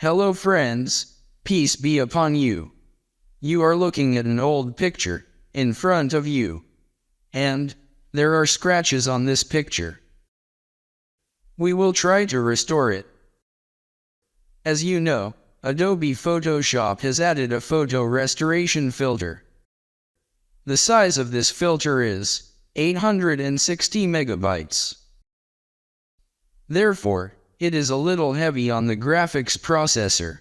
Hello friends, peace be upon you. You are looking at an old picture in front of you, and there are scratches on this picture. We will try to restore it. As you know, Adobe Photoshop has added a photo restoration filter. The size of this filter is 860 megabytes. Therefore, it is a little heavy on the graphics processor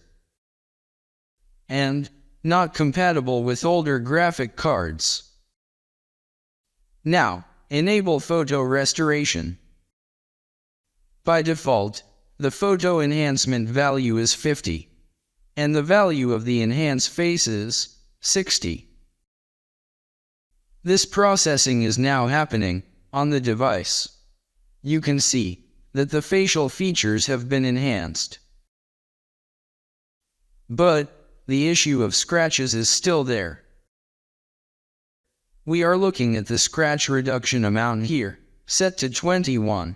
and not compatible with older graphic cards. Now, enable photo restoration. By default, the photo enhancement value is 50, and the value of the enhanced face is 60. This processing is now happening on the device. You can see that the facial features have been enhanced. But the issue of scratches is still there. We are looking at the scratch reduction amount here, set to 21.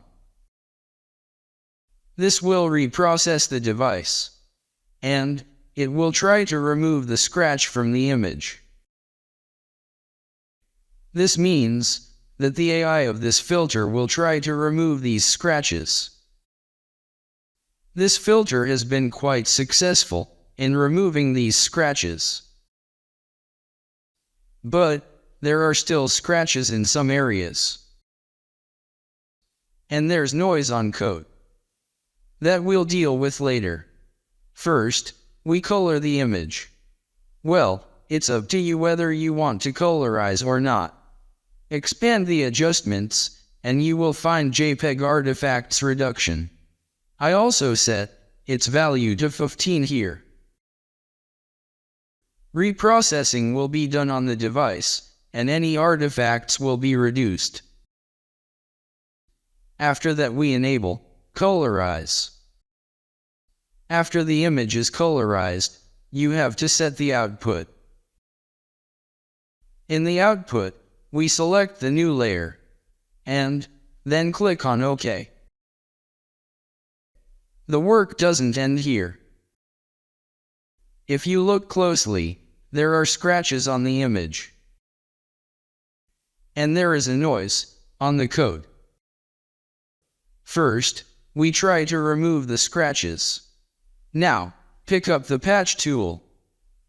This will reprocess the device, and it will try to remove the scratch from the image. This means that the AI of this filter will try to remove these scratches. This filter has been quite successful in removing these scratches. But there are still scratches in some areas. And there's noise on code. That we'll deal with later. First, we color the image. Well, it's up to you whether you want to colorize or not. Expand the adjustments, and you will find JPEG artifacts reduction. I also set its value to 15 here. Reprocessing will be done on the device, and any artifacts will be reduced. After that, we enable colorize. After the image is colorized, you have to set the output. In the output, we select the new layer, and then click on OK. The work doesn't end here. If you look closely, there are scratches on the image. And there is a noise on the code. First, we try to remove the scratches. Now, pick up the patch tool,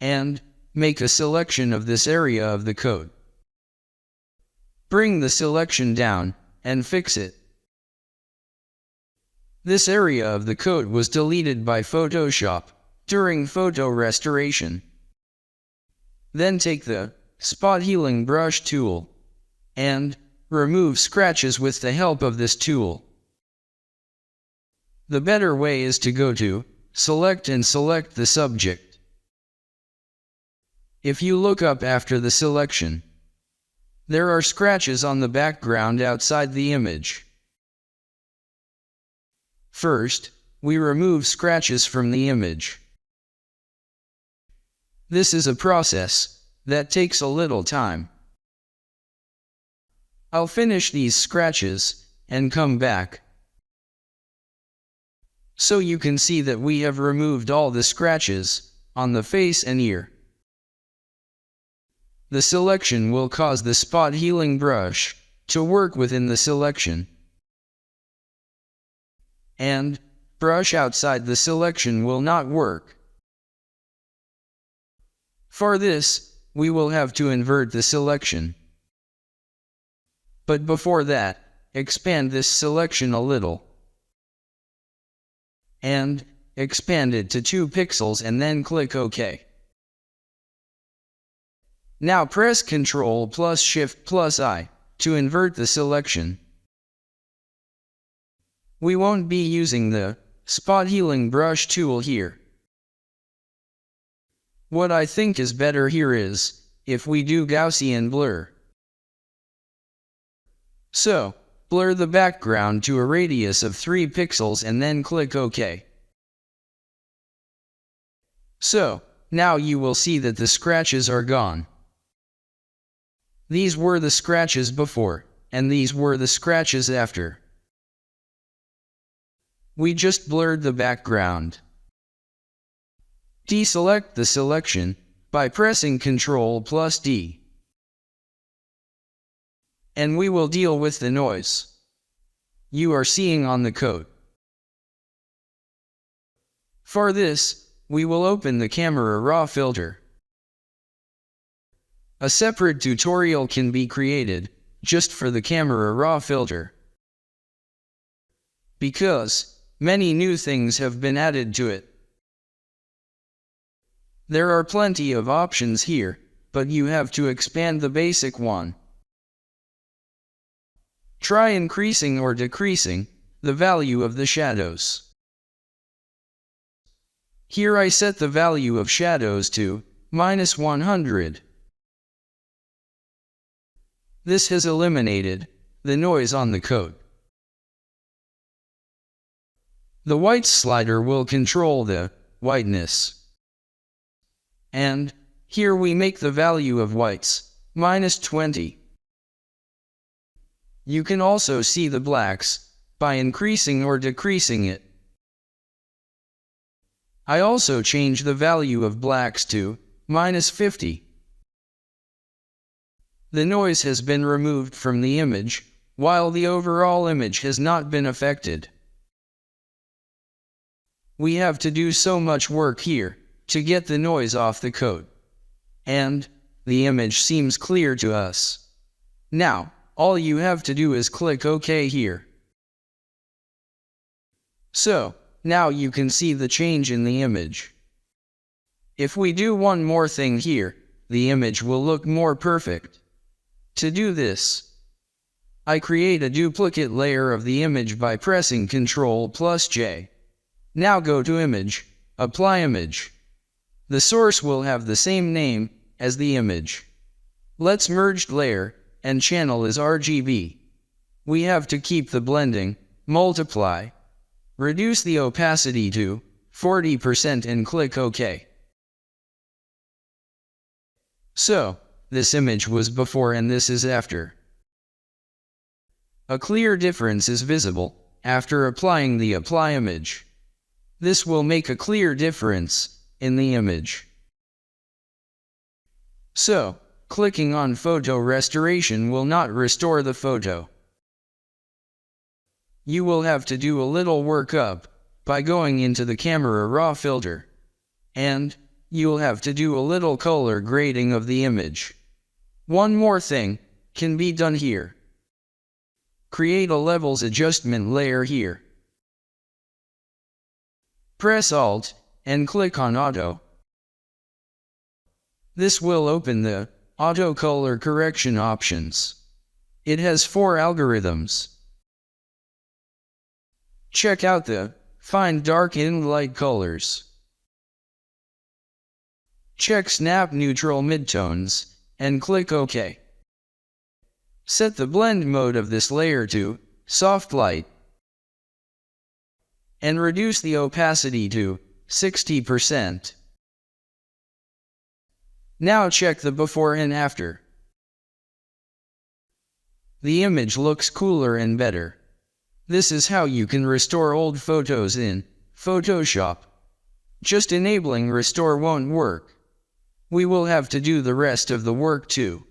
and make a selection of this area of the code. Bring the selection down, and fix it. This area of the code was deleted by Photoshop during photo restoration. Then take the Spot Healing Brush tool, and remove scratches with the help of this tool. The better way is to go to Select and select the subject. If you look up after the selection, there are scratches on the background outside the image. First, we remove scratches from the image. This is a process that takes a little time. I'll finish these scratches and come back, so you can see that we have removed all the scratches on the face and ear. The selection will cause the Spot Healing Brush to work within the selection, and brush outside the selection will not work. For this, we will have to invert the selection. But before that, expand this selection a little, and expand it to 2 pixels and then click OK. Now press Ctrl plus Shift plus I to invert the selection. We won't be using the Spot Healing Brush tool here. What I think is better here is if we do Gaussian blur. So, blur the background to a radius of 3 pixels and then click OK. So, now you will see that the scratches are gone. These were the scratches before, and these were the scratches after. We just blurred the background. Deselect the selection by pressing Ctrl+D. And we will deal with the noise you are seeing on the coat. For this, we will open the Camera Raw filter. A separate tutorial can be created just for the Camera Raw filter, because many new things have been added to it. There are plenty of options here, but you have to expand the basic one. Try increasing or decreasing the value of the shadows. Here I set the value of shadows to -100. This has eliminated the noise on the coat. The whites slider will control the whiteness. And here we make the value of whites -20. You can also see the blacks by increasing or decreasing it. I also change the value of blacks to -50. The noise has been removed from the image, while the overall image has not been affected. We have to do so much work here to get the noise off the coat, and the image seems clear to us. Now, all you have to do is click OK here. So, now you can see the change in the image. If we do one more thing here, the image will look more perfect. To do this, I create a duplicate layer of the image by pressing Ctrl+J. Now go to Image, Apply Image. The source will have the same name as the image. Let's merge layer and channel as RGB. We have to keep the blending, multiply, reduce the opacity to 40% and click OK. So, this image was before and this is after. A clear difference is visible after applying the Apply Image. This will make a clear difference in the image. So, clicking on Photo Restoration will not restore the photo. You will have to do a little work up by going into the Camera Raw filter, and you'll have to do a little color grading of the image. One more thing can be done here. Create a levels adjustment layer here. Press Alt and click on Auto. This will open the Auto Color Correction options. It has 4 algorithms. Check out the Find Dark and Light Colors. Check Snap Neutral Midtones and click OK. Set the blend mode of this layer to Soft Light and reduce the opacity to 60%. Now check the before and after. The image looks cooler and better. This is how you can restore old photos in Photoshop. Just enabling restore won't work. We will have to do the rest of the work too.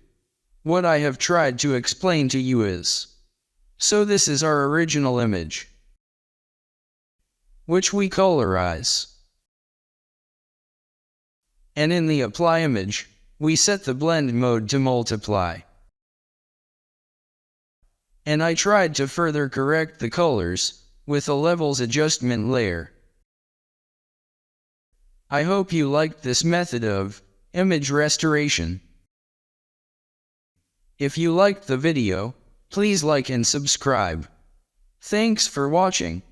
What I have tried to explain to you is, so this is our original image, which we colorize. And in the Apply Image, we set the blend mode to multiply. And I tried to further correct the colors with a levels adjustment layer. I hope you liked this method of image restoration. If you liked the video, please like and subscribe. Thanks for watching.